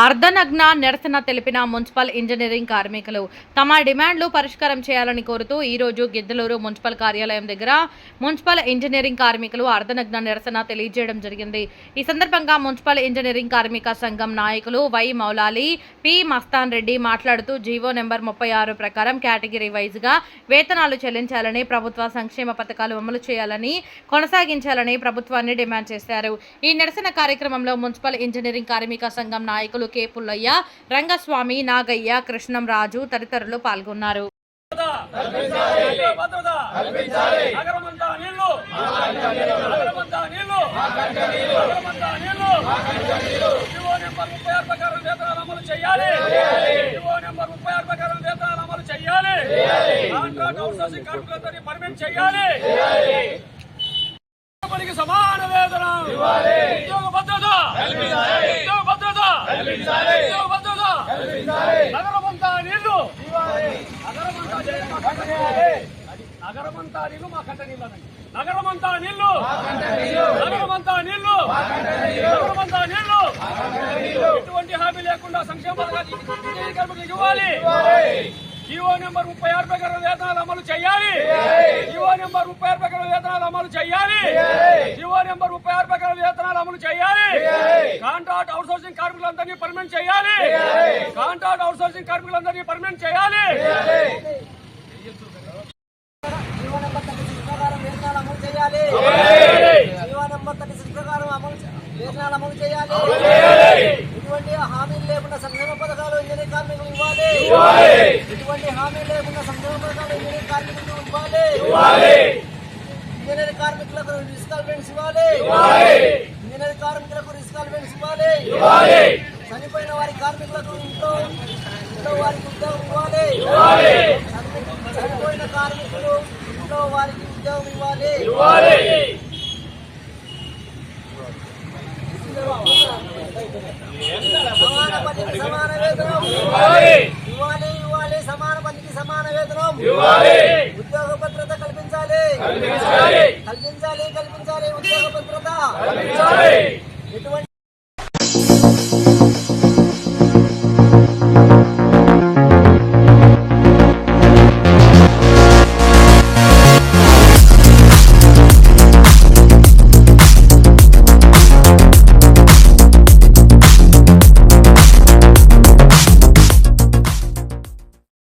అర్ధనగ్న నిరసన తెలిపిన municipal engineering కార్మికులు తమ డిమాండ్లు పరిష్కారం చేయాలని కోరుతూ ఈ రోజు గిద్దలూరు మున్సిపల్ కార్యాలయం దగ్గర మున్సిపల్ ఇంజనీరింగ్ కార్మికులు అర్ధనగ్న నిరసన తెలియజేయడం జరిగింది. ఈ సందర్భంగా మున్సిపల్ ఇంజనీరింగ్ కార్మిక సంఘం నాయకులు వై మౌలాలి, పి మస్తాన్ రెడ్డి మాట్లాడుతూ జీవో నెంబర్ 36 ప్రకారం కేటగిరీ వైజ్ గా వేతనాలు చెల్లించాలని, ప్రభుత్వ సంక్షేమ పథకాలు అమలు చేయాలని, కొనసాగించాలని ప్రభుత్వాన్ని డిమాండ్ చేశారు. ఈ నిరసన కార్యక్రమంలో మున్సిపల్ ఇంజనీరింగ్ కార్మిక సంఘం నాయకులు కె పుల్లయ్య, రంగస్వామి, నాగయ్య, కృష్ణం రాజు తదితరులు పాల్గొన్నారు. సమాన వేతన ఉద్యోగ భద్రత నగరమంతా నీళ్లు నగరమంతా నీళ్లు మా కంట నీళ్ళు నగరమంతా నీళ్లు నగరమంతా నీళ్లు నగరమంతా నీళ్లు ఎటువంటి హామీ లేకుండా సంక్షేమ పథకాలు ఇవ్వాలి. జీవో నెంబర్ 36 ప్రకారం వేతనాలు అమలు చేయాలి. జీవో నెంబర్ 36 ప్రకారం వేతనాలు అమలు చేయాలి. జీవో నెంబర్ 36 ప్రకారం వేతనాలు అమలు చేయాలి. కాంట్రాక్ట్ అవుట్సోర్సింగ్ కార్మికులందరినీ పర్మనెంట్ చేయాలి. కాంట్రాక్ట్ అవుట్సోర్సింగ్ కార్మికులందరినీ పర్మనెంట్ చేయాలి. జీవో నెంబర్ 36 ప్రకారం వేతనాలు అమలు చేయాలి. జీవో నెంబర్ 36 ప్రకారం వేతనాలు అమలు చేయాలి. ఇటువంటి హామీలు లేకుండా సంక్షేమ పథకాలు ఇంజనీరింగ్ కార్మికులు ఇవ్వాలి. ఇటువంటి హామీలు లేకుండా సంక్షేమ పథకాలు ఇంజనీరింగ్ కార్మికులు ఇవ్వాలి. ఇంజనీరింగ్ కార్మికులకు రిస్కాల్మెంట్స్ ఇవ్వాలి. ఇంజనీరింగ్ కార్మికులకు రిస్కాల్మెంట్స్ ఇవ్వాలి. చనిపోయిన వారి కార్మికులకు ఇంట్లో వారికి ఉద్యోగం ఇవ్వాలి. చనిపోయిన కార్మికులు ఇంట్లో వారికి ఉద్యోగం ఇవ్వాలి. సమాన పనికి సమాన వేతనం ఇవ్వాలి. సమాన పనికి సమాన వేతనం ఉద్యోగ భద్రత కల్పించాలి. ఉద్యోగ భద్రత ఎటువంటి